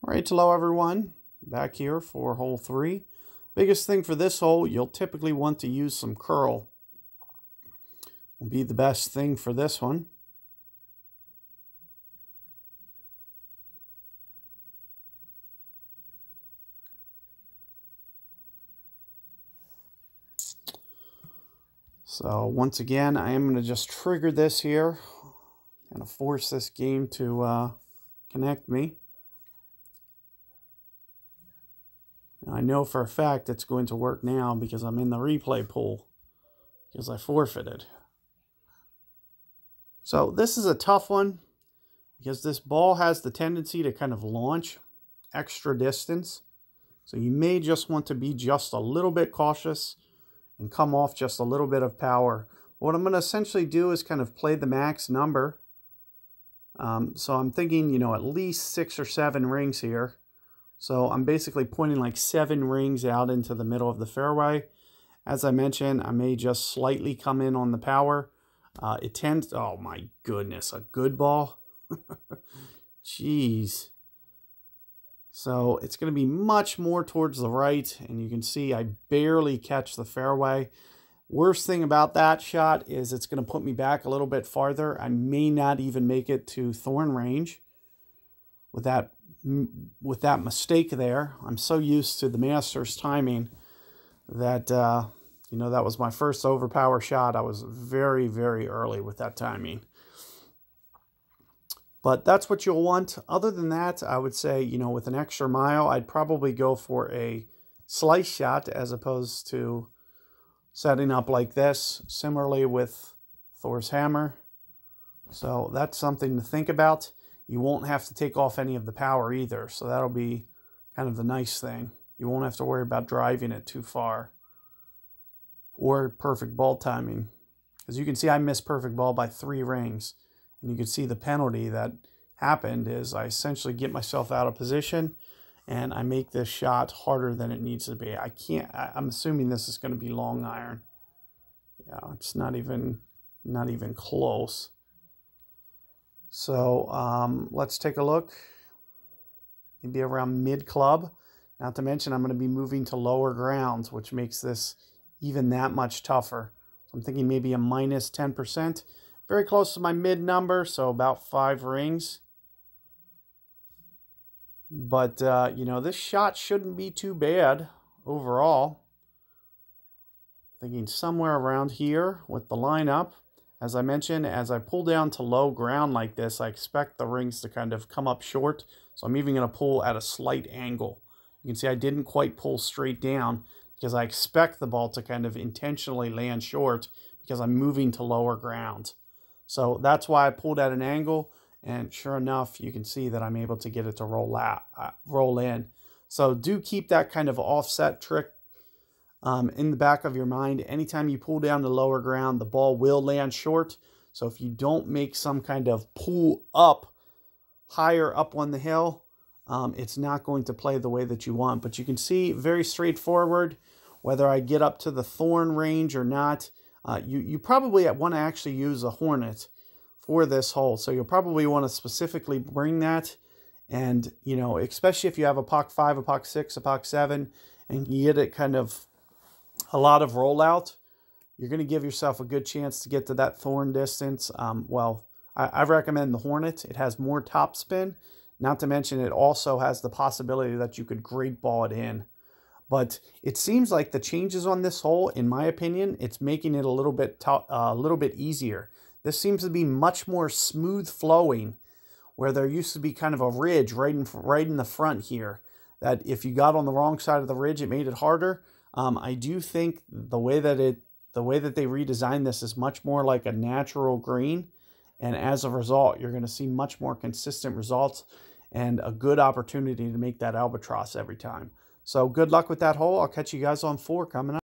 All right, hello everyone. Back here for hole 3. Biggest thing for this hole, you'll typically want to use some curl. Will be the best thing for this one. So once again, I am going to just trigger this here. I'm going to force this game to connect me. Now, I know for a fact it's going to work now because I'm in the replay pool because I forfeited. So this is a tough one because this ball has the tendency to kind of launch extra distance. So you may just want to be just a little bit cautious and come off just a little bit of power. What I'm going to essentially do is kind of play the max number. So I'm thinking, at least 6 or 7 rings here. So I'm basically pointing like 7 rings out into the middle of the fairway. As I mentioned, I may just slightly come in on the power. It tends, oh my goodness, a good ball. Jeez. So it's going to be much more towards the right, and you can see I barely catch the fairway. Worst thing about that shot is it's going to put me back a little bit farther. I may not even make it to thorn range with that mistake there. I'm so used to the Masters timing that, that was my first overpower shot. I was very, very early with that timing. But that's what you'll want. Other than that, I would say, with an extra mile, I'd probably go for a slice shot as opposed to setting up like this. Similarly with Thor's hammer. So that's something to think about. You won't have to take off any of the power either. So that'll be kind of the nice thing. You won't have to worry about driving it too far. Or perfect ball timing. As you can see, I missed perfect ball by 3 rings. And you can see the penalty that happened is I essentially get myself out of position and I make this shot harder than it needs to be. I'm assuming this is going to be long iron. Yeah, it's not even close. So let's take a look. Maybe around mid club. Not to mention I'm going to be moving to lower grounds, which makes this even that much tougher. So I'm thinking maybe a minus 10%. Very close to my mid number, so about 5 rings. But, this shot shouldn't be too bad overall. Thinking somewhere around here with the lineup. As I mentioned, as I pull down to low ground like this, I expect the rings to kind of come up short. So I'm even going to pull at a slight angle. You can see I didn't quite pull straight down because I expect the ball to kind of intentionally land short because I'm moving to lower ground. So that's why I pulled at an angle, and sure enough, you can see that I'm able to get it to roll in. So do keep that kind of offset trick in the back of your mind. Anytime you pull down to lower ground, the ball will land short. So if you don't make some kind of pull up, higher up on the hill, it's not going to play the way that you want. But you can see, very straightforward, whether I get up to the thorn range or not. You probably want to actually use a Hornet for this hole. So you'll probably want to specifically bring that. And, especially if you have a POC 5, a POC 6, a POC 7, and you get it kind of a lot of rollout, you're going to give yourself a good chance to get to that thorn distance. I recommend the Hornet. It has more top spin. Not to mention it also has the possibility that you could great ball it in. But it seems like the changes on this hole, in my opinion, it's making it a little bit easier. This seems to be much more smooth flowing, where there used to be kind of a ridge right in the front here. That if you got on the wrong side of the ridge, it made it harder. I do think the way that they redesigned this is much more like a natural green, and as a result, you're going to see much more consistent results and a good opportunity to make that albatross every time. So good luck with that hole. I'll catch you guys on 4 coming up.